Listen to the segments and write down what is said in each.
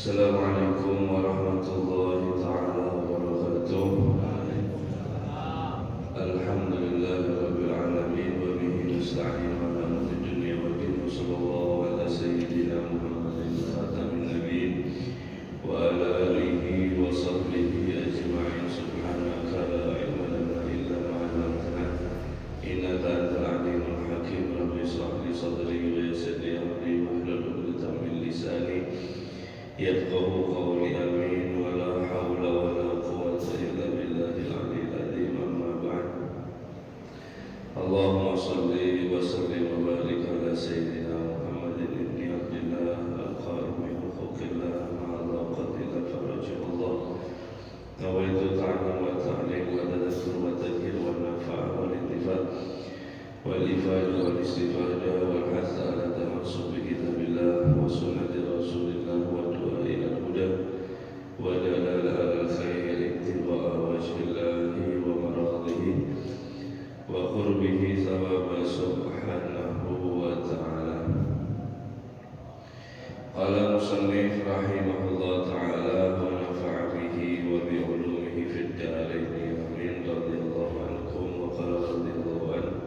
Assalamualaikum warahmatullahi ta'ala wabarakatuh. Alhamdulillahirabbil alamin wa bihi nasta'in ala umuri dunya wa din. Sallallahu ala sayyidina Muhammadin khatamin nabiyyin wa ala alihi wa sahbihi ajma'in. Subhanaka la ilma lana illa ma 'allamtana innaka antal alimul hakim. Rabbi shrah li sadri wa yassir li amri wahlul 'uqdatam min lisani yafqahu qawli. Amin. Wa la hawla wa la quwwata illa billahil aliyyil azim. Amma ba'd. Allahumma shalli wa sallim wa barik ala sayyidina Muhammadin ibni Abdillah al-qaim min huquqillah ma'al qatil farajullah. Nawaitu ta'lim wa ta'lim wa tadhakkur wa tadhkir wa nafa'a wal intifaa wal ifad wal istifadah wal hath ala tamassuk bi kitabillah wa sunnati rasulillah wa du'a ila al-huda wa dalal ala al-khair ittiba'a wajhillahi wa maradihi wa qurbihi thawaba subhanahu wa ta'ala. Qala musannif rahimahullah ta'ala wa nafa'a bihi wa bi ulumihi fid darain. Amin. Radhiyallahu ankum wa qala radhiyallahu anhu.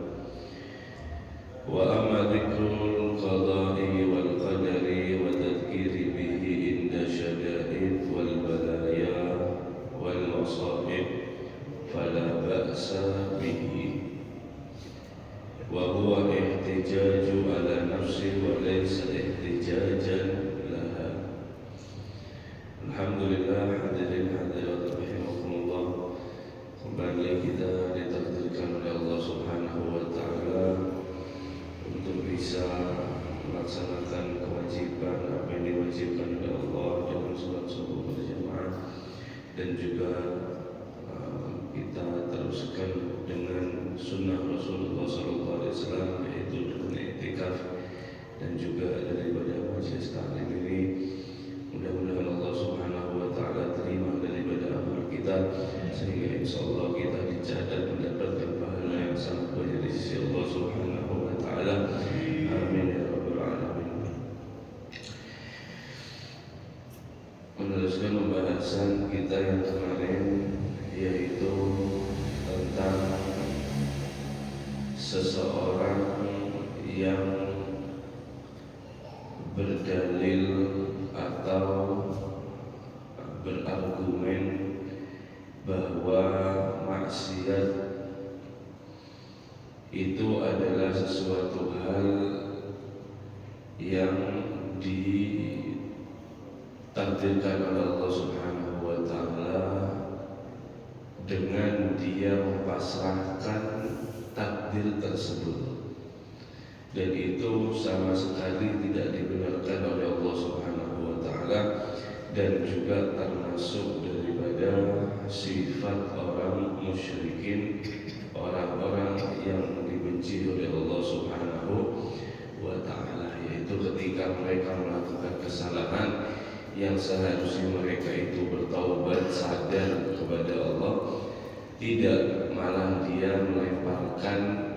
Wa amma dzikrul qada'i wal qadari wa tadhkiri bihi inda syada'id wal balaya wal masa'ib fala ba'sa bihi wa huwa ihtijaju ala nafsi wa laysa ihtijajan laha. Alhamdulillah, hadirin hadirat rahimakumullah, kembali kita ditakdirkan oleh Allah Subhanahu wa ta'ala untuk bisa melaksanakan kewajiban apa yang diwajibkan oleh Allah dengan sholat subuh berjamaah, dan juga kita teruskan dengan sunnah Rasulullah SAW, yaitu dengan i'tikaf dan juga daripada majelis taklim ini. Mudah-mudahan Allah Subhanahu wa ta'ala terima daripada amal kita, sehingga insyaallah kita dicatat mendapatkan pahala yang sangat banyak di sisi Allah Subhanahu wa ta'ala. Amin ya rabbal alamin. Meneruskan pembahasan kita yang kemarin, yaitu tentang seseorang yang berdalil atau berargumen bahwa maksiat itu adalah sesuatu hal yang ditakdirkan oleh Allah Subhanahu wa ta'ala dengan dia mempasrahkan takdir tersebut, dan itu sama sekali tidak dibenarkan oleh Allah Subhanahu wa ta'ala, dan juga termasuk daripada sifat orang musyrikin, orang-orang yang dibenci oleh Allah Subhanahu wa ta'ala, yaitu ketika mereka melakukan kesalahan yang seharusnya mereka itu bertaubat, sadar kepada Allah, tidak, malah dia melemparkan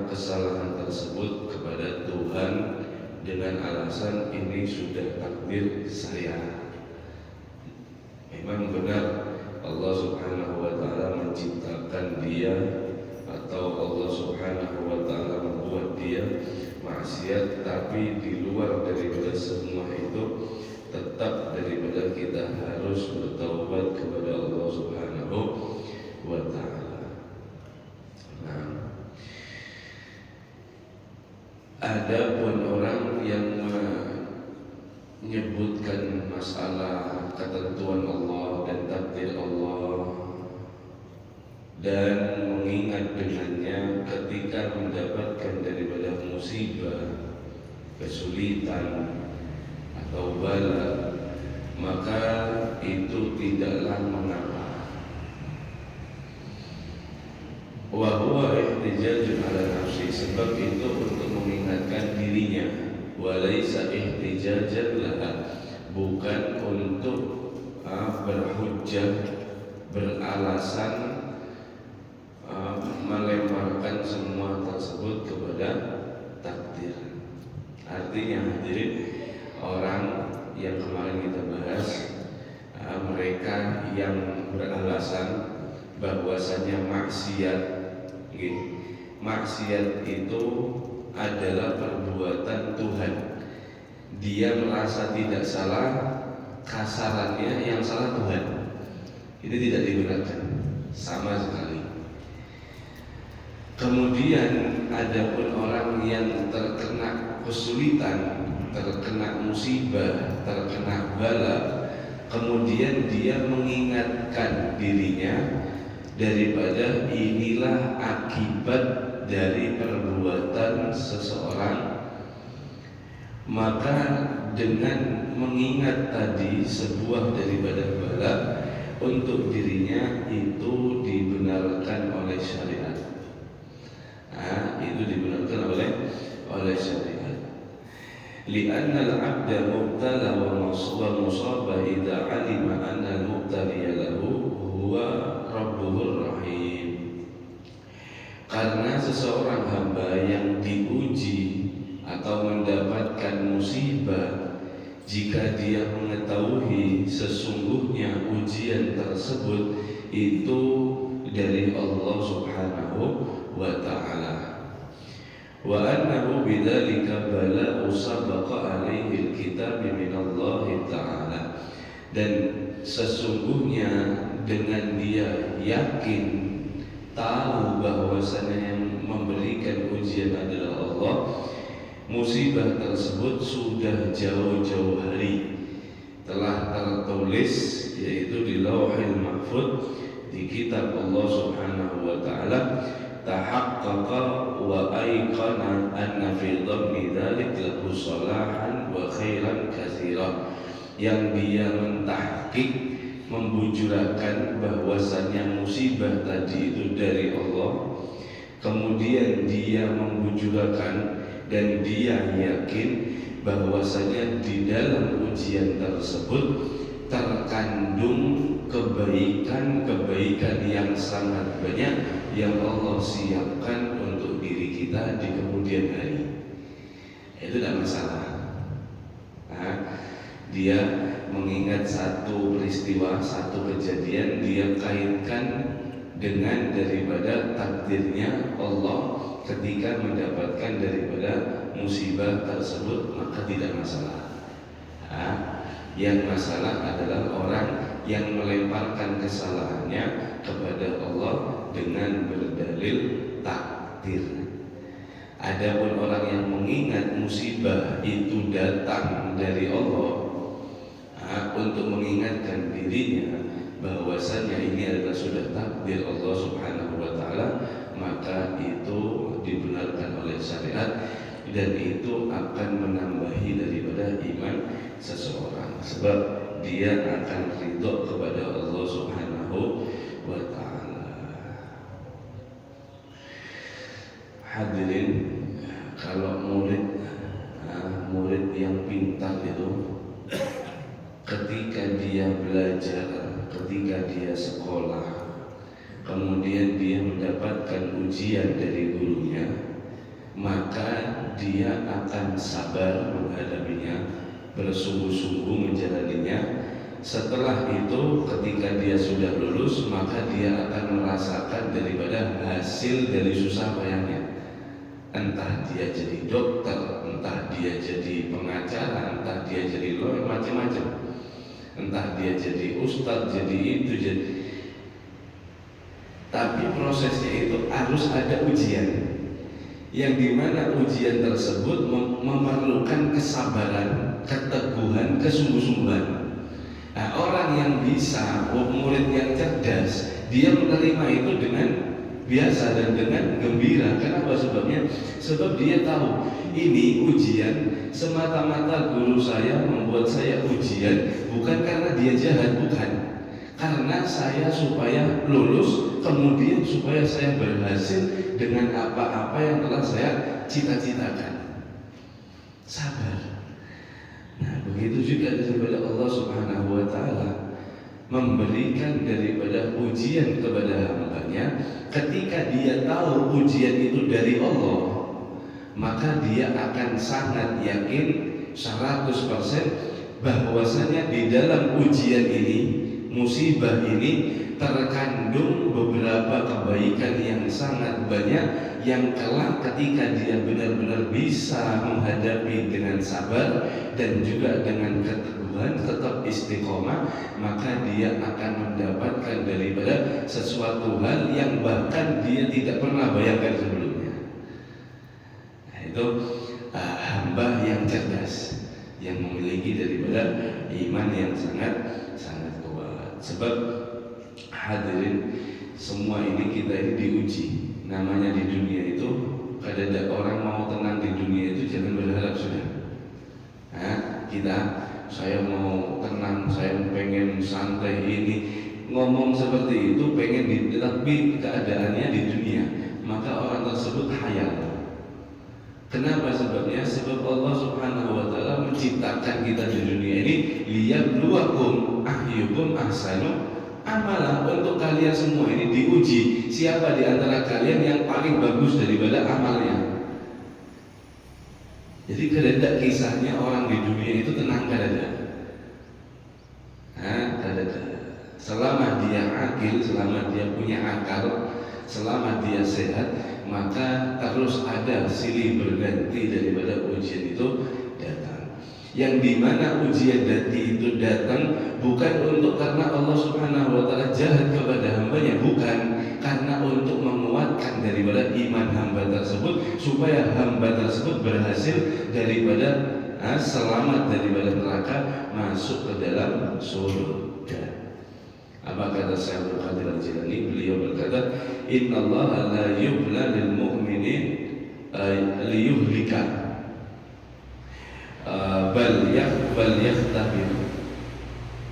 kesalahan tersebut kepada Tuhan dengan alasan ini sudah takdir saya. Memang benar Allah Subhanahu wa ta'ala menciptakan dia, atau Allah Subhanahu wa ta'ala membuat dia maksiat, tapi di luar daripada semua itu tetap daripada kita harus bertaubat kepada Allah Subhanahu wa ta'ala. Nah, adapun orang yang menyebutkan masalah ketentuan Allah dan takdir Allah dan mengingat dengannya ketika mendapatkan daripada musibah, kesulitan atau bala, maka itu tidaklah mengapa. Wa huwa ihtijajun ala nafsi, sebab itu untuk mengingatkan dirinya. Wa laisa ihtijajan laha, bukan untuk berhujjah, beralasan, melemparkan semua tersebut kepada takdir. Artinya hadirin, orang yang kemarin kita bahas yang beralasan bahwasanya maksiat itu adalah perbuatan Tuhan. Dia merasa tidak salah, kasarannya yang salah Tuhan. Ini tidak dibenarkan sama sekali. Kemudian adapun orang yang terkena kesulitan, terkena musibah, terkena bala, kemudian dia mengingatkan dirinya daripada inilah akibat dari perbuatan seseorang, maka dengan mengingat tadi sebuah daripada bala untuk dirinya itu dibenarkan oleh syariat. Itu dibenarkan oleh syariat. Li'anna al-'abda mubtala wa musaba idza 'alima anna al-mubtaliya lahu huwa rabbuhur rahim. Karena seseorang hamba yang diuji atau mendapatkan musibah, jika dia mengetahui sesungguhnya ujian tersebut itu dari Allah Subhanahu wa ta'ala, wa annahu bidzalika bala'u sabaqa alaihi alkitab min Allah ta'ala, dan sesungguhnya dengan dia yakin tahu bahwasanya yang memberikan ujian adalah Allah, musibah tersebut sudah jauh-jauh hari telah tertulis, yaitu di Lauhil Mahfuz, di kitab Allah Subhanahu wa ta'ala. Tahaqqaqa wa aiqana anna fi dhammi dzalik lahu salahan wa khairan katsira, yang dia mentahqiq, membujurakan bahwasannya musibah tadi itu dari Allah, kemudian dia membujurakan dan dia yakin bahwasanya di dalam ujian tersebut terkandung kebaikan-kebaikan yang sangat banyak yang Allah siapkan untuk diri kita di kemudian hari. Itu tidak masalah. Dia mengingat satu peristiwa, satu kejadian, dia kaitkan dengan daripada takdirnya Allah ketika mendapatkan daripada musibah tersebut, maka tidak masalah. Yang masalah adalah orang yang melemparkan kesalahannya kepada Allah dengan berdalil takdir. Adapun orang yang mengingat musibah itu datang dari Allah, untuk mengingatkan dirinya bahwasanya ini adalah sudah takdir Allah Subhanahu wa ta'ala, maka itu dibenarkan oleh syariat dan itu akan menambahi daripada iman seseorang, sebab dia akan ridho kepada Allah Subhanahu wa ta'ala. Hadirin, kalau murid yang pintar itu ketika dia belajar, ketika dia sekolah, kemudian dia mendapatkan ujian dari gurunya, maka dia akan sabar menghadapinya, bersungguh-sungguh menjalaninya. Setelah itu ketika dia sudah lulus, maka dia akan merasakan daripada hasil dari susah payahnya. Entah dia jadi dokter, entah dia jadi pengacara, entah dia jadi lawyer, macam-macam. Entah dia jadi ustadz, jadi itu, jadi. Tapi prosesnya itu harus ada ujian, yang dimana ujian tersebut memerlukan kesabaran, keteguhan, kesungguh-sungguhan. Nah, orang yang bisa, murid yang cerdas, dia menerima itu dengan biasa dan dengan gembira. Kenapa sebabnya? Sebab dia tahu ini ujian semata-mata guru saya membuat saya ujian, bukan karena dia jahat, bukan. Karena saya supaya lulus, kemudian supaya saya berhasil dengan apa-apa yang telah saya cita-citakan. Sabar. Nah, begitu juga daripada Allah Subhanahu wa ta'ala memberikan daripada ujian kepada hambanya. Ketika dia tahu ujian itu dari Allah, maka dia akan sangat yakin 100% bahwasanya di dalam ujian ini, musibah ini terkandung beberapa kebaikan yang sangat banyak yang kelak ketika dia benar-benar bisa menghadapi dengan sabar dan juga dengan keteguhan tetap istiqomah, maka dia akan mendapatkan daripada sesuatu hal yang bahkan dia tidak pernah bayangkan sebelumnya. Nah, itu hamba yang cerdas, yang memiliki daripada iman yang sangat kuat. Sebab hadirin, semua ini kita ini diuji. Namanya di dunia itu, kadang ada orang mau tenang di dunia itu jangan berharap sudah. Saya mau tenang, saya pengen santai ini, ngomong seperti itu pengen tapi keadaannya di dunia, maka orang tersebut khayal. Kenapa sebabnya? Sebab Allah Subhanahu wa taala menciptakan kita di dunia ini liyabluwakum ayyukum ahsanu amala, untuk kalian semua ini diuji siapa di antara kalian yang paling bagus daripada amalnya. Jadi kada kisahnya orang di dunia itu tenang, kada. Selama dia akil, selama dia punya akal, selama dia sehat, maka terus ada silih berganti daripada ujian itu datang. Yang dimana ujian itu datang bukan untuk karena Allah Subhanahu wa taala jahat kepada hambanya, bukan, karena untuk menguatkan daripada iman hamba tersebut supaya hamba tersebut berhasil daripada selamat daripada neraka, masuk ke dalam surga. Apa kata Syekh Abdul Qadir Al-Jilani? Beliau berkata, innallaha la yubla lil mu'minin liyuhlika bal yakhtabir.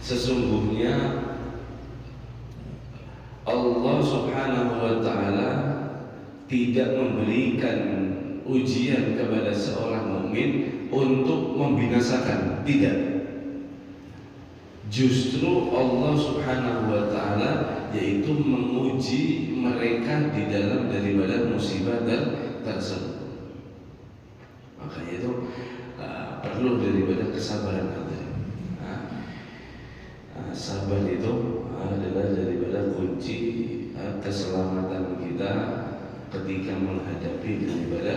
Sesungguhnya Allah Subhanahu wa taala tidak memberikan ujian kepada seorang mukmin untuk membinasakan, tidak. Justru Allah Subhanahu wa taala yaitu menguji mereka di dalam daripada musibah tersebut. Makanya itu perlu daripada kesabaran. Sabar itu adalah daripada kunci keselamatan kita ketika menghadapi daripada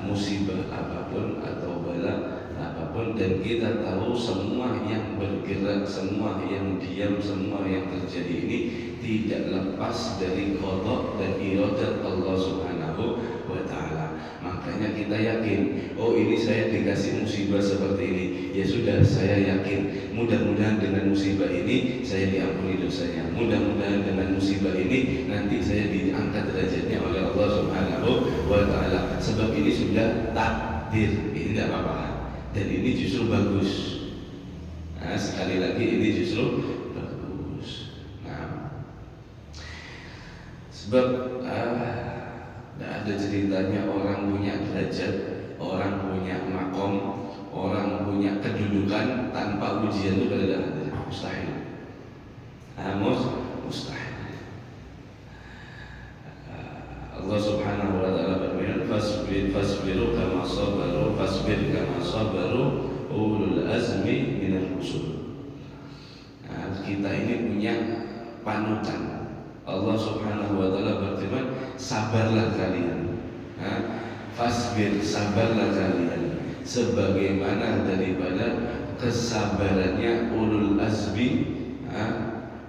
musibah apapun atau bala apapun. Dan kita tahu semua yang bergerak, semua yang diam, semua yang terjadi ini tidak lepas dari qada dan iradat Allah Subhanahu wa taala. Makanya kita yakin, oh ini saya dikasih musibah seperti ini, ya sudah, saya yakin mudah-mudahan dengan musibah ini saya diampuni dosanya, mudah-mudahan dengan musibah ini nanti saya diangkat derajatnya oleh Allah Subhanahu wa taala. Sebab ini sudah takdir, ini tidak apa-apa. Dan ini justru bagus. Sekali lagi ini justru bagus. Sebab tidak ada ceritanya orang punya derajat, orang punya makom, orang punya kedudukan tanpa ujian itu kada ada. Mustahil. Mustahil. Allah Subhanahu wa taala berfirman, fasbiru kama sabaru ulul azmi minar rusul. Kita ini punya panutan. Allah Subhanahu wa taala berfirman, sabarlah kalian. Fasbir, sabarlah kalian sebagaimana daripada kesabarannya ulul azmi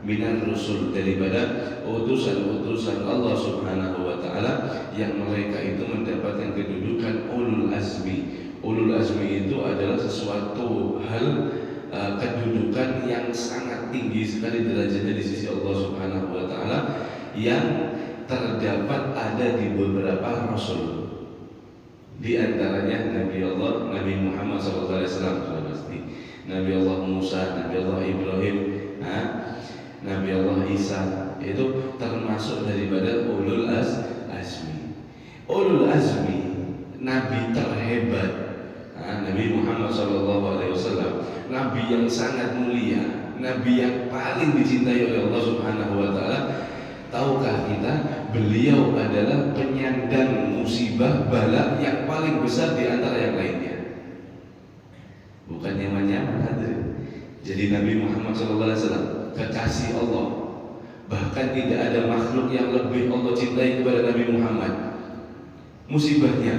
minar rusul, daripada utusan-utusan Allah Subhanahu wa taala yang mereka itu mendapatkan kedudukan ulul azmi. Ulul azmi itu adalah sesuatu hal kedudukan yang sangat tinggi sekali derajatnya di sisi Allah Subhanahu wa taala, yang terdapat ada di beberapa rasul. Di antaranya Nabi Muhammad SAW, sudah pasti. Nabi Allah Musa, Nabi Allah Ibrahim, Nabi Allah Isa, itu termasuk daripada ulul azmi. Ulul azmi, Nabi terhebat, Nabi Muhammad SAW, Nabi yang sangat mulia, Nabi yang paling dicintai oleh Allah Subhanahu wa taala. Tahukah kita, beliau adalah penyandang musibah bala yang paling besar di antara yang lainnya. Bukan nyaman-nyaman hadirin. Jadi Nabi Muhammad SAW kekasih Allah. Bahkan tidak ada makhluk yang lebih Allah cintai kepada Nabi Muhammad. Musibahnya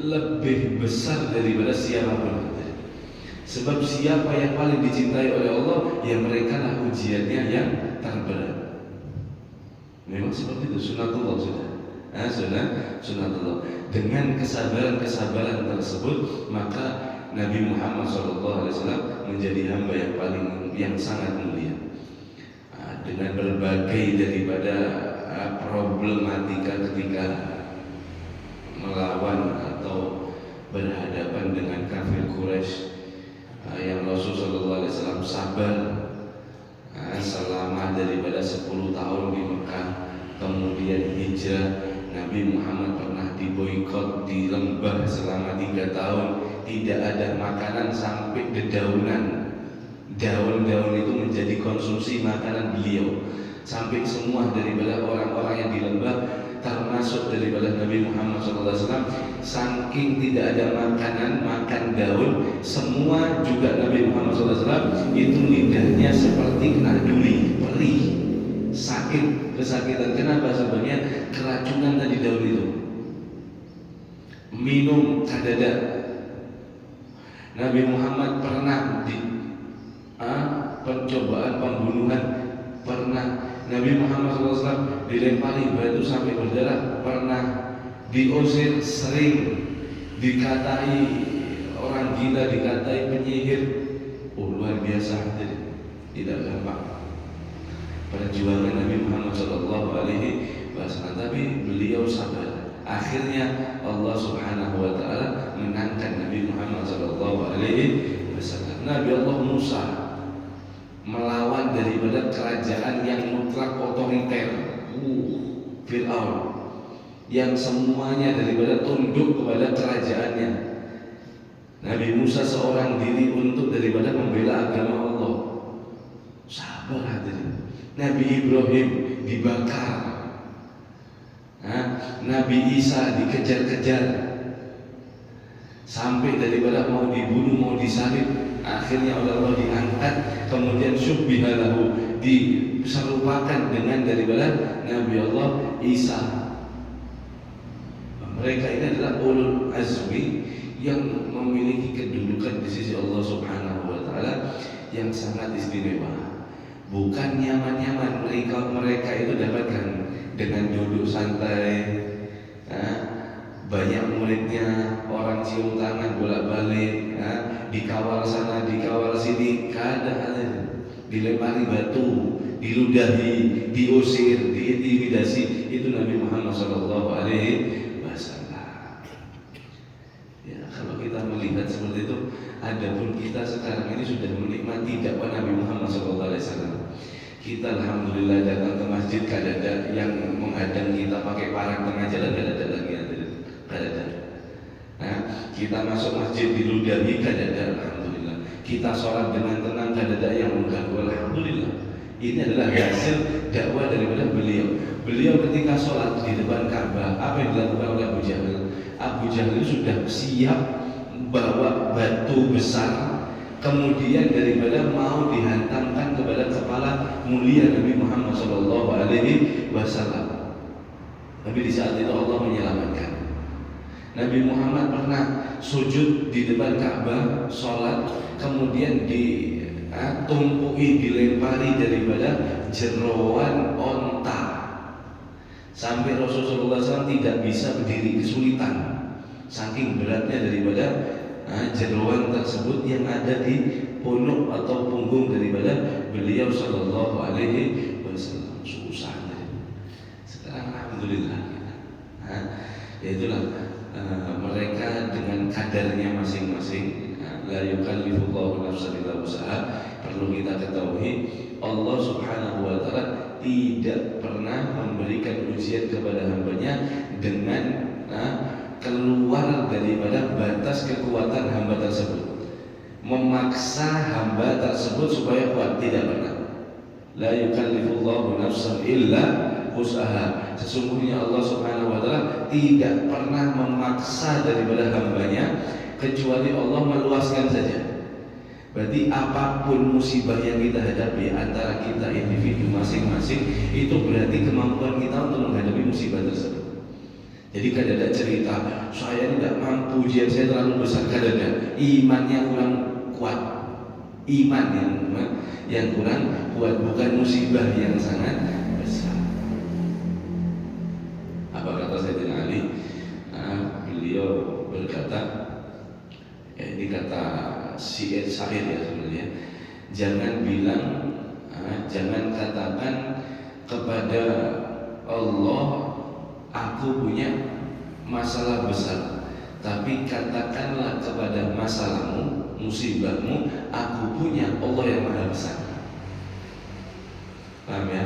lebih besar daripada siapapun. Sebab siapa yang paling dicintai oleh Allah, ya mereka lah ujiannya yang terberat. Memang seperti itu, sunatullah sudah. Sunatullah. Dengan kesabaran tersebut, maka Nabi Muhammad SAW menjadi hamba yang sangat mulia. Dengan berbagai daripada problematika ketika melawan atau berhadapan dengan kafir Quraisy, yang Rasulullah SAW sabar selama daripada 10 tahun di Mekah. Kemudian hijrah, Nabi Muhammad pernah diboikot di lembah selama 3 tahun. Tidak ada makanan sampai dedaunan. Daun-daun itu menjadi konsumsi makanan beliau. Sampai semua daripada orang-orang yang di lembah, termasuk daripada Nabi Muhammad SAW, saking tidak ada makanan, makan daun, semua juga Nabi Muhammad SAW itu lidahnya seperti kena duri, perih, sakit, kesakitan. Kenapa? Sebenarnya keracunan tadi daun itu. Minum kadada. Nabi Muhammad pernah di pencobaan pembunuhan, pernah Nabi Muhammad SAW dilempari batu sampai berdarah, pernah diusir, sering dikatai orang gila, dikatai penyihir. Luar biasa, tidak gampang perjuangan Nabi Muhammad SAW, tapi beliau sabar. Akhirnya Allah Subhanahu Wa Taala menangkan Nabi Muhammad SAW. Nabi Allah Musa melawan daripada kerajaan yang mutlak otoriter, Fir'aun, yang semuanya daripada tunduk kepada kerajaannya. Nabi Musa seorang diri untuk daripada membela agama Allah. Sabar hadirin. Nabi Ibrahim dibakar, Nabi Isa dikejar-kejar sampai daripada mau dibunuh, mau disalib. Akhirnya oleh Allah diangkat, kemudian syubbihalahu, diserupakan dengan daripada Nabi Allah Isa. Mereka ini adalah ulul azmi yang memiliki kedudukan di sisi Allah Subhanahu Wa Taala yang sangat istimewa. Bukan nyaman-nyaman mereka itu dapatkan dengan duduk santai, banyak muridnya, orang cium tangan bolak-balik, dikawal sana, dikawal sini, keadaan dilempari batu, diludahi, diusir, diintimidasi. Itu Nabi Muhammad SAW. Ya, kalau kita melihat seperti itu, adapun kita sekarang ini sudah menikmati dakwah Nabi Muhammad SAW. Kita alhamdulillah datang ke masjid, kadang yang menghadang kita pakai parang tengah jalan, kadang lagi kadang. Kita masuk masjid diludahi, kadang alhamdulillah. Kita sholat dengan tenang, kadang yang mengganggu, alhamdulillah. Ini adalah hasil dakwah daripada beliau. Beliau ketika sholat di depan Ka'bah, apa yang dilakukan oleh Abu Jahal? Abu Jahal sudah siap bawa batu besar, kemudian daripada mau dihantamkan kepada kepala mulia Nabi Muhammad SAW. Tapi di saat itu Allah menyelamatkan. Nabi Muhammad pernah sujud di depan Ka'bah, sholat, kemudian ditumpui, dilempari daripada jeroan onta, sampai Rasulullah SAW tidak bisa berdiri, kesulitan, saking beratnya daripada jeroan tersebut yang ada di punuk atau punggung daripada beliau Sallallahu Alaihi Wasallam. Susah. Sekarang alhamdulillah, ya itulah mereka dengan kadarnya masing-masing. La yukallifullahu nafsan illa wus'aha. Perlu kita ketahui, Allah Subhanahu Wa Taala tidak pernah memberikan ujian kepada hambanya dengan keluar daripada batas kekuatan hamba tersebut, memaksa hamba tersebut supaya kuat, tidak pernah. La yukallifullahu nafsan illa wus'aha. Sesungguhnya Allah Subhanahu Wa Taala tidak pernah memaksa daripada hambanya, kecuali Allah meluaskan saja. Berarti apapun musibah yang kita hadapi, antara kita individu masing-masing, itu berarti kemampuan kita untuk menghadapi musibah tersebut. Jadi kadang ada cerita, saya tidak mampu, ujian saya terlalu besar. Kadang ada imannya kurang kuat, iman yang kurang kuat, bukan musibah yang sangat besar. Apa kata Sayyidina Ali? Beliau berkata, ini kata syair ya sebenarnya, jangan bilang, jangan katakan kepada Allah, aku punya masalah besar, tapi katakanlah kepada masalahmu, musibahmu, aku punya Allah yang maha besar. Paham ya?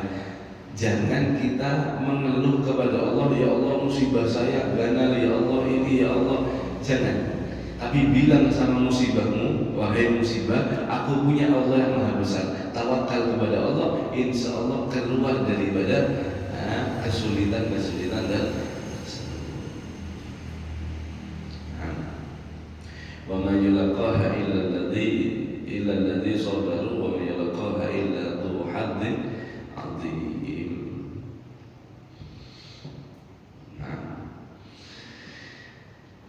Jangan kita mengeluh kepada Allah, ya Allah musibah saya gagal, ya Allah ini, ya Allah. Jangan. Tapi bilang sama musibahmu, wahai musibah, aku punya Allah yang maha besar. Tawakal kepada Allah, insya Allah keluar daripada kesulitan dan wa ma yulaqaha illa alladhi sabaru wa ma yulaqaha illa dhu haddin 'adzim.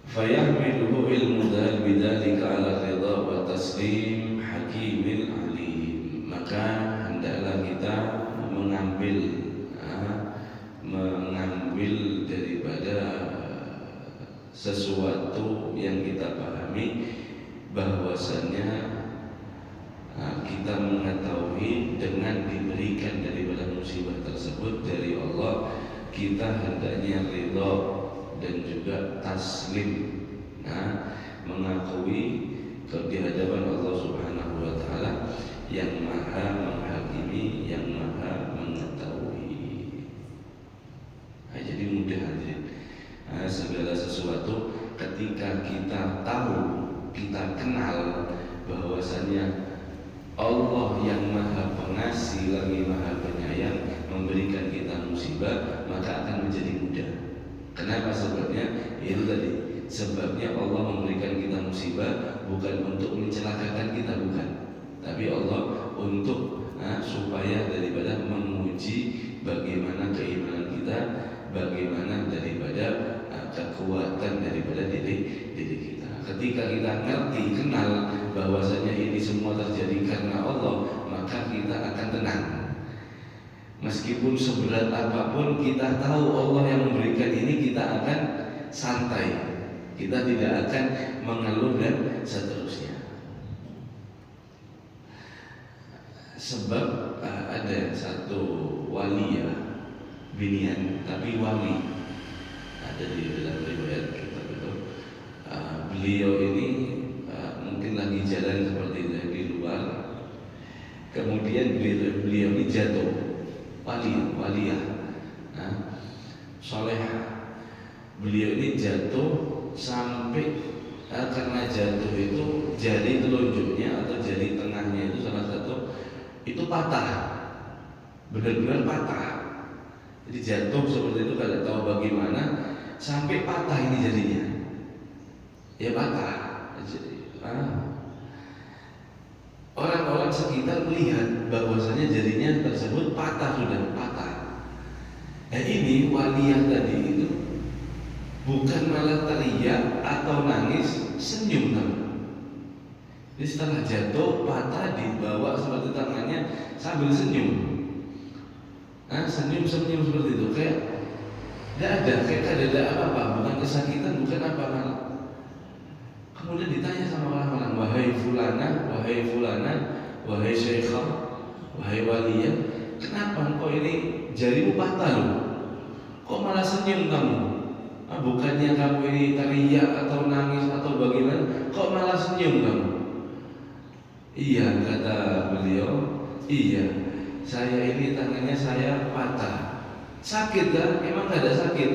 Fayahmiluhu ilmu bidzalika 'ala ridha wa taslim hakimil alim. Maka hendaklah kita mengambil daripada sesuatu yang kita pahami, bahwasanya kita mengetahui dengan diberikan daripada musibah tersebut dari Allah, kita hendaknya ridha dan juga taslim, mengakui di hadapan Allah Subhanahu wa taala yang maha menghakimi, yang maha mengetahui. Jadi mudah hadirin, segala sesuatu ketika kita tahu, kita kenal bahwasanya Allah yang maha pengasih lagi maha penyayang memberikan kita musibah, maka akan menjadi mudah. Kenapa sebabnya? Itu tadi, sebabnya Allah memberikan kita musibah bukan untuk mencelakakan kita, bukan, tapi Allah untuk supaya daripada menguji bagaimana keimanan kita, bagaimana daripada kekuatan daripada diri kita. Ketika kita ngerti, kenal bahwasanya ini semua terjadi karena Allah, maka kita akan tenang. Meskipun seberat apapun kita tahu Allah yang memberikan ini, kita akan santai. Kita tidak akan mengeluh dan seterusnya. Sebab ada satu wali ya, binian tapi wali, ada di dalam riwayat kitab itu. Beliau ini mungkin lagi jalan seperti itu di luar, kemudian beliau ini jatuh, waliyah, solehah. Beliau ini jatuh sampai karena jatuh itu jari telunjuknya atau jari tengahnya itu salah satu itu patah, benar-benar patah. Jadi jatuh seperti itu, kalau tahu bagaimana sampai patah ini jadinya, ya patah. Orang-orang sekitar melihat bahwasanya jadinya tersebut patah, sudah patah. Ini waliyah tadi itu bukan malah teriak atau nangis, senyum namanya. Jadi setelah jatuh patah dibawa seperti tangannya sambil senyum, senyum seperti itu, kayak tidak ada, kayak tidak ada apa-apa, bukan kesakitan, bukan apa-apa. Kemudian ditanya sama orang-orang, wahai fulana, wahai syekhah, wahai waliyah, kenapa engkau ini jarimu patah loh, kok malah senyum kamu? Bukannya kamu ini teriak atau nangis atau bagaimana, kok malah senyum kamu? Iya, kata beliau, iya, saya ini tangannya saya patah. Sakit kan? Emang gak ada sakit?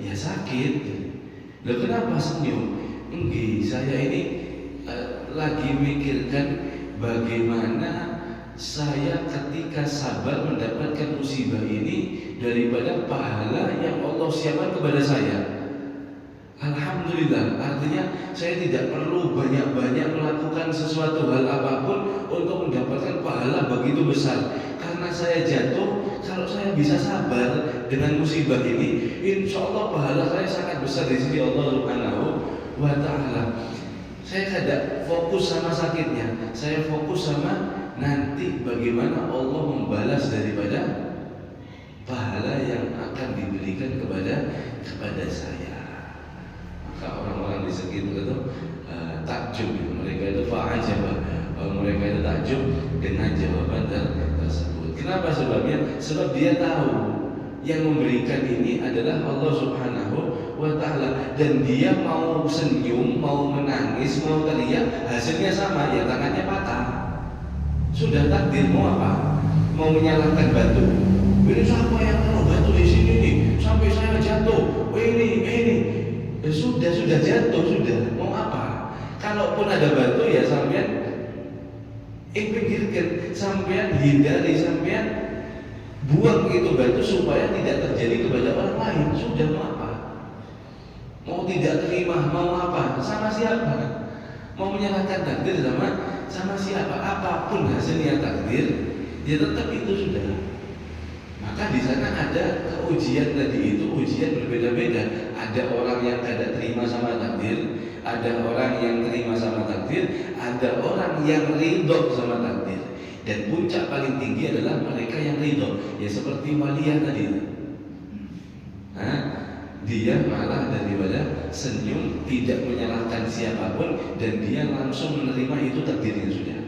Ya sakit. Loh kenapa senyum? Enggak, saya ini lagi mikirkan bagaimana saya ketika sabar mendapatkan musibah ini daripada pahala yang Allah siapkan kepada saya. Alhamdulillah, artinya saya tidak perlu banyak-banyak melakukan sesuatu hal apapun untuk mendapatkan pahala begitu besar. Karena saya jatuh, kalau saya bisa sabar dengan musibah ini, insya Allah pahala saya sangat besar di sisi Allah Subhanahu wa Ta'ala. Saya tidak fokus sama sakitnya, saya fokus sama nanti bagaimana Allah membalas daripada pahala yang akan diberikan kepada saya. Maka orang-orang di sekitar itu takjub, mereka itu fa'ajabah, mereka itu takjub dengan jawaban tersebut. Kenapa sebabnya? Sebab dia tahu yang memberikan ini adalah Allah Subhanahu wa Ta'ala, dan dia mau senyum, mau menangis, mau teriak, hasilnya sama, ya tangannya patah. Sudah takdir, mau apa? Mau menyalahkan batu. Ini siapa yang taruh batu di sini nih sampai saya jatuh? Ini. Sudah jatuh, sudah. Mau apa? Kalaupun ada batu ya sampean pinggirkan, sampean hindari, sampean buang itu batu supaya tidak terjadi kepada orang lain. Sudah, mau apa? Mau tidak terima, mau apa? Sama siapa? Mau menyalahkan takdir sama siapa? Apapun hasilnya takdir, ya tetap itu sudah. Maka di sana ada ujian tadi itu, ujian berbeda-beda. Ada orang yang tidak terima sama takdir, ada orang yang terima sama takdir, ada orang yang ridho sama takdir. Dan puncak paling tinggi adalah mereka yang ridho. Ya seperti Waliyah tadi. Dia malah daripada senyum, tidak menyalahkan siapapun, dan dia langsung menerima itu takdirnya sudah.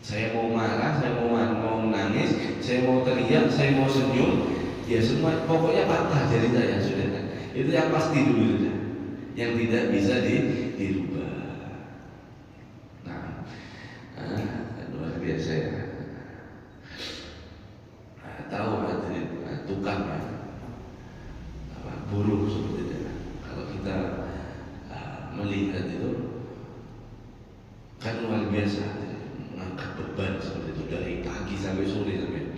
Saya mau marah, saya mau menangis, saya mau teriak, saya mau senyum, ya semua pokoknya patah jari saya sudah. Itu yang pasti dulu sudah, yang tidak bisa dirubah. Nah, luar biasa ya. Tahu tukang ya, buruh seperti itu. Kalau kita melihat itu kan luar biasa. Angkat beban seperti itu dari pagi sampai sore, sampai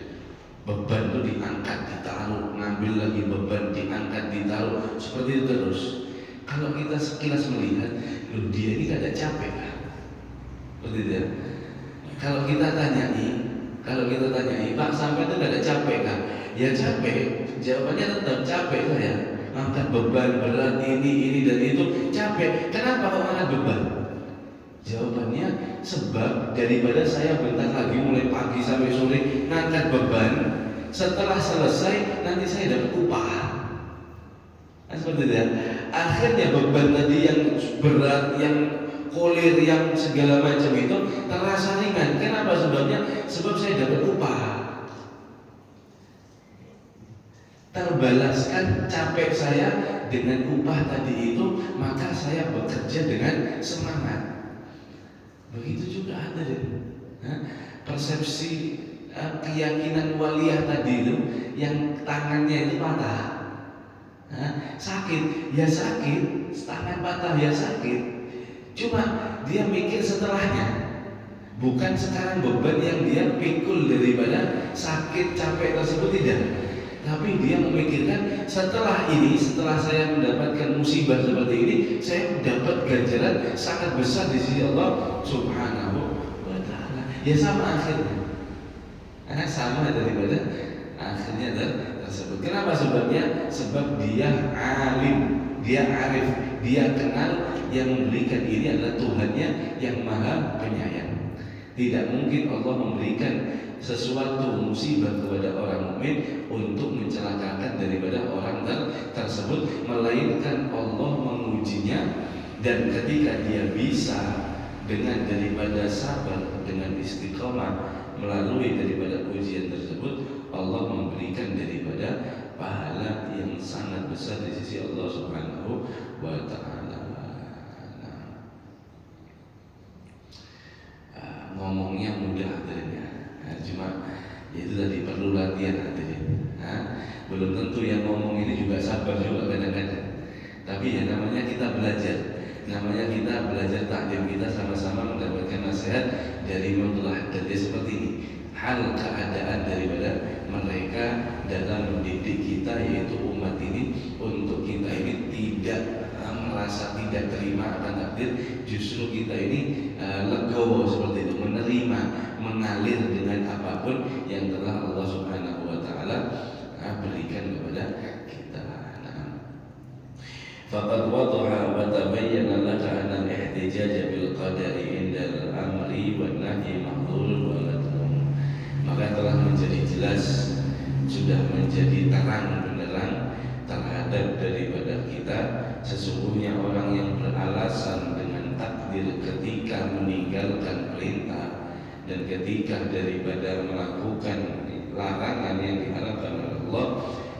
beban itu diangkat, ditaruh, ngambil lagi beban, diangkat, ditaruh, seperti itu terus. Kalau kita sekilas melihat, loh dia ini kada capek lah, seperti itu ya. Kalau kita tanyai, Pak sampai itu kada capek kan? Ya capek, jawabannya tetap capek saya. Angkat beban berat ini dan itu capek. Kenapa kok angkat beban? Jawabannya sebab daripada saya bentar lagi mulai pagi sampai sore ngangkat beban, setelah selesai nanti saya dapat upah. Nah, seperti itu ya. Akhirnya beban tadi yang berat, yang kolir, yang segala macam itu terasa ringan. Kenapa sebabnya? Sebab saya dapat upah. Terbalaskan capek saya dengan upah tadi itu, maka saya bekerja dengan semangat. Begitu juga ada persepsi keyakinan Waliyah tadi itu, yang tangannya itu patah, sakit, ya sakit, tangan patah ya sakit. Cuma dia mikir setelahnya, bukan sekarang beban yang dia pikul daripada sakit capek tersebut, tidak. Tapi dia memikirkan setelah ini, setelah saya mendapatkan musibah seperti ini, saya dapat ganjaran sangat besar di sisi Allah Subhanahu wa Ta'ala. Ya sama akhirnya, sama daripada akhirnya tersebut. Kenapa sebabnya? Sebab dia alim, dia arif, dia kenal yang memberikan ini adalah Tuhannya yang Maha Penyayang. Tidak mungkin Allah memberikan sesuatu musibah kepada orang mukmin untuk mencelakakan daripada orang tersebut, melainkan Allah mengujinya, dan ketika dia bisa dengan daripada sabar, dengan istiqomah melalui daripada ujian tersebut, Allah memberikan daripada pahala yang sangat besar di sisi Allah Subhanahu wa Ta'ala. Ngomongnya mudah adanya, cuma itu tadi perlu latihan adanya. Belum tentu yang ngomong ini juga sabar juga kadang-kadang. Tapi ya namanya kita belajar, namanya kita belajar taklim, kita sama-sama mendapatkan nasihat dari Imamullah. Jadi seperti ini hal keadaan daripada mereka dalam mendidik kita, yaitu umat ini, untuk kita ini tidak merasa tidak terima akan takdir, justru kita ini legowo seperti itu, menerima, mengalir dengan apapun yang telah Allah Subhanahu wa taala berikan kepada kita. Faqad wadaha wa tabayyana laka anna al-ihtijaj bil qadari inda al-amri wan nahyi mahdhur wa madhmum. Maka telah menjadi jelas, sudah menjadi terang benderang terhadap daripada kita, sesungguhnya orang yang beralasan dengan takdir ketika meninggalkan perintah dan ketika daripada melakukan larangan yang diharapkan oleh Allah,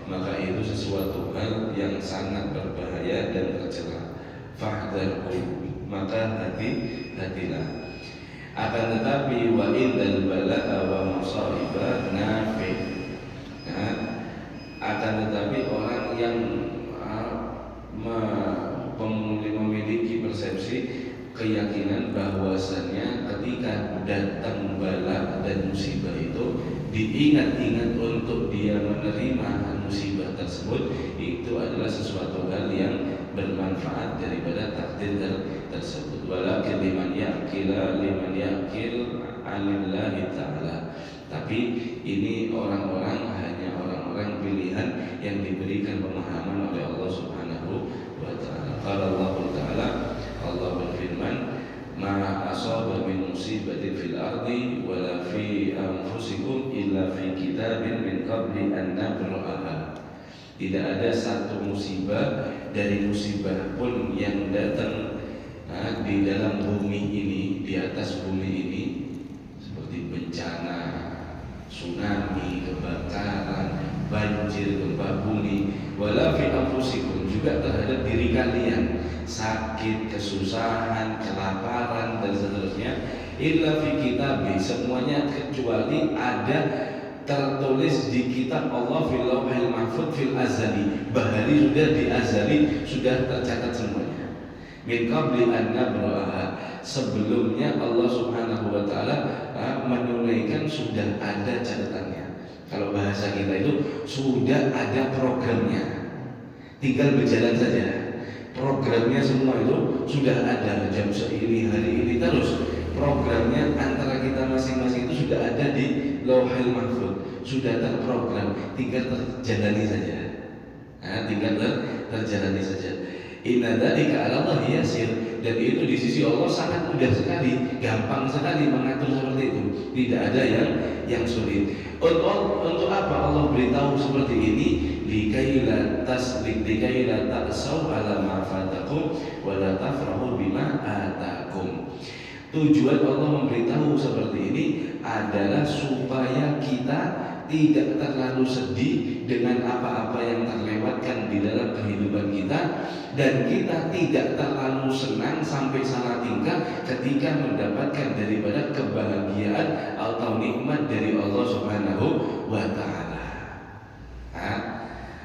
maka itu sesuatu hal yang sangat berbahaya dan tercela. Fahdharhu, maka hati-hatilah. Akan tetapi wa indal bala'a wa musaiba nafi. Akan tetapi orang yang memiliki persepsi keyakinan bahwasannya ketika datang bala dan musibah itu diingat-ingat untuk dia menerima musibah tersebut, itu adalah sesuatu hal yang bermanfaat daripada takdir tersebut. Walakin liman yaqil anillahi ta'ala. Tapi ini orang-orang, hanya orang-orang pilihan yang diberikan pemahaman oleh Allah Subhanahu wa ta'ala. Qala Allah Ta'ala, Allah berfirman, ma asaba min musibatin fil ardi wala fi anfusikum illa fi kitabin min qabli an nabra'aha. Tidak ada satu musibah dari musibah pun yang datang di dalam bumi ini, di atas bumi ini, seperti bencana, tsunami, kebakaran, banjir, gempa bumi, wala fi anfusikum, juga terhadap diri kalian, sakit, kesusahan, kelaparan dan seterusnya, illa fi kitab, semuanya kecuali ada tertulis di kitab Allah fil lauhil mahfuz fil azali, bahari sudah di azali, sudah tercatat semuanya. Min qabli an nabra'aha, sebelumnya Allah Subhanahu wa taala menunaikan, sudah ada catatannya. Kalau bahasa kita itu sudah ada programnya, tinggal berjalan saja. Programnya semua itu sudah ada, jam segini, hari ini, terus programnya antara kita masing-masing itu sudah ada di lauhil mahfuz, sudah terprogram, tinggal terjalani saja. Tinggal terjalani saja. Inna dzalika 'ala Allah yasir, dan itu di sisi Allah sangat mudah sekali, gampang sekali mengatur seperti itu. Tidak ada yang sulit. Untuk apa Allah beritahu seperti ini? Likaila ta'sau 'ala ma fatakum wa la tafrahu bima atakum. Tujuan Allah memberitahu seperti ini adalah supaya kita tidak terlalu sedih dengan apa-apa yang terlewatkan di dalam kehidupan kita, dan kita tidak terlalu senang sampai salah tingkah ketika mendapatkan daripada kebahagiaan atau nikmat dari Allah Subhanahu wa ta'ala.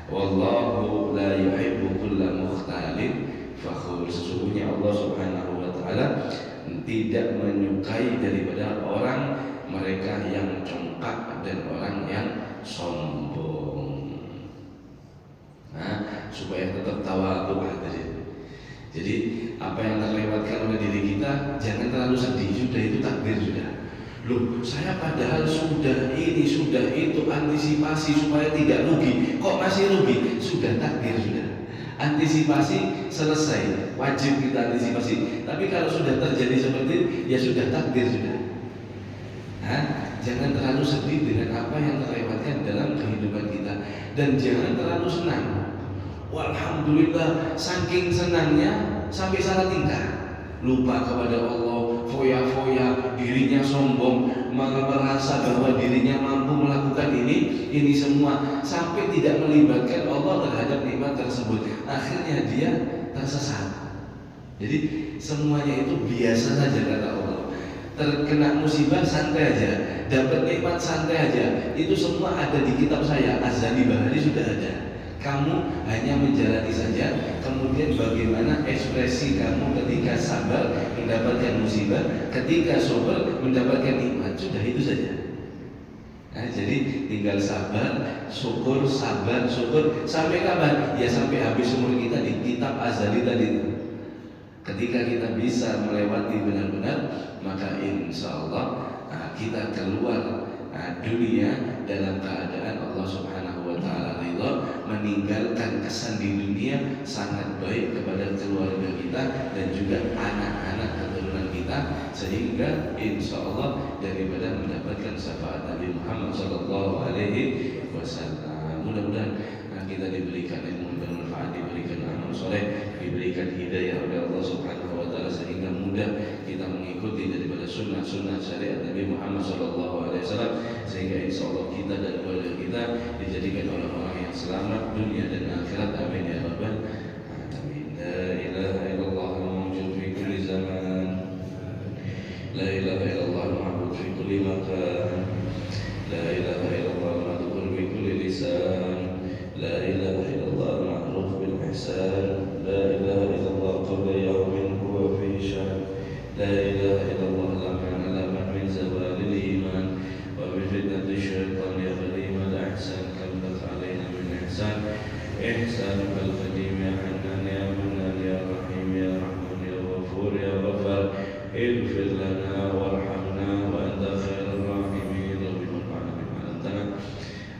Wallahu la yuhibbu kulla mukhtalin fakhur. Sesungguhnya Allah Subhanahu wa ta'ala tidak menyukai daripada orang mereka yang congkak dan orang yang sombong. Supaya tetap tawadhu hadirin. Jadi apa yang terlewatkan oleh diri kita jangan terlalu sedih, sudah itu takdir sudah. Loh, saya padahal sudah ini, sudah itu, antisipasi supaya tidak rugi, kok masih rugi? Sudah takdir sudah. Antisipasi selesai, wajib kita antisipasi. Tapi kalau sudah terjadi seperti itu, ya sudah takdir sudah. Jangan terlalu sedih dengan apa yang terlewatkan dalam kehidupan kita, dan jangan terlalu senang. Walhamdulillah, saking senangnya sampai salah tingkah, lupa kepada Allah, foya-foya, dirinya sombong, merasa bahwa dirinya mampu melakukan ini semua, sampai tidak melibatkan Allah terhadap nikmat tersebut. Akhirnya dia tersesat. Jadi semuanya itu biasa saja kata Allah. Terkena musibah santai aja, dapat nikmat santai aja. Itu semua ada di kitab saya, azali bahari sudah ada. Kamu hanya menjalani saja. Kemudian bagaimana ekspresi kamu ketika sabar mendapatkan musibah, ketika sabar mendapatkan nikmat, sudah itu saja. Jadi tinggal sabar, syukur, sabar, syukur. Sampai kapan? Ya sampai habis umur kita di kitab azali tadi. Ketika kita bisa melewati benar-benar, maka insya Allah kita keluar dunia dalam keadaan Allah Subhanahu wa Ta'ala ridha, meninggalkan kesan di dunia sangat baik kepada keluarga kita dan juga anak-anak keturunan kita, sehingga insya Allah daripada mendapatkan syafaat Nabi Muhammad Sallallahu Alaihi Wasallam. Mudah-mudahan kita diberikan ilmu yang bermanfaat, diberikan amal soleh, diberikan hidayah oleh Allah Subhanahu wa Ta'ala, sehingga mudah kita mengikuti daripada sunnah-sunnah syariat Nabi Muhammad Sallallahu Alaihi Wasallam, sehingga insya Allah kita dan keluarga kita dijadikan orang-orang yang selamat dunia dan akhirat. Amin ya rabbal alamin. La ilaha illallah al-mawjud fi kulli zaman, la ilaha illallah al-ma'bud fi kulli makan, la ilaha illallah al-madhkur fi kulli lisan, la ilaha illallah al-ma'ruf bil ihsan, la ilaha illallah qabla yawmin huwa fi shan, la ilaha illallah alaman min zawalil iman wa min fitnati syaitan ya karim al-ihsan kambat alaina min ihsan ihsan al-qadim ya hannan ya mannan ya rahim ya rahman ya ghafur ya ghafar ighfir lana warhamna wa anta khairur rahimin rabbi manfa'na bima 'allamtana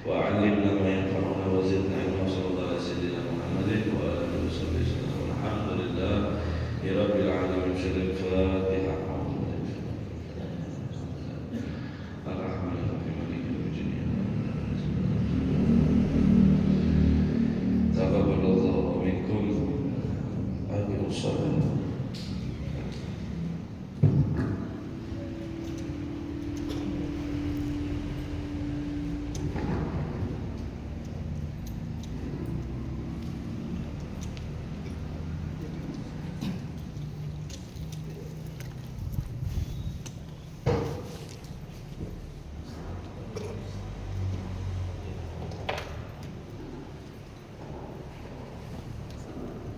wa 'allimna ma yanfa'una wa zidna ilma. Sallallahu alaihi sayyidina Muhammadin wa alihi wasallam. Alhamdulillah ya rabbil alamin. Al-Fatihah. Taqabbalallahu minkum. Amin.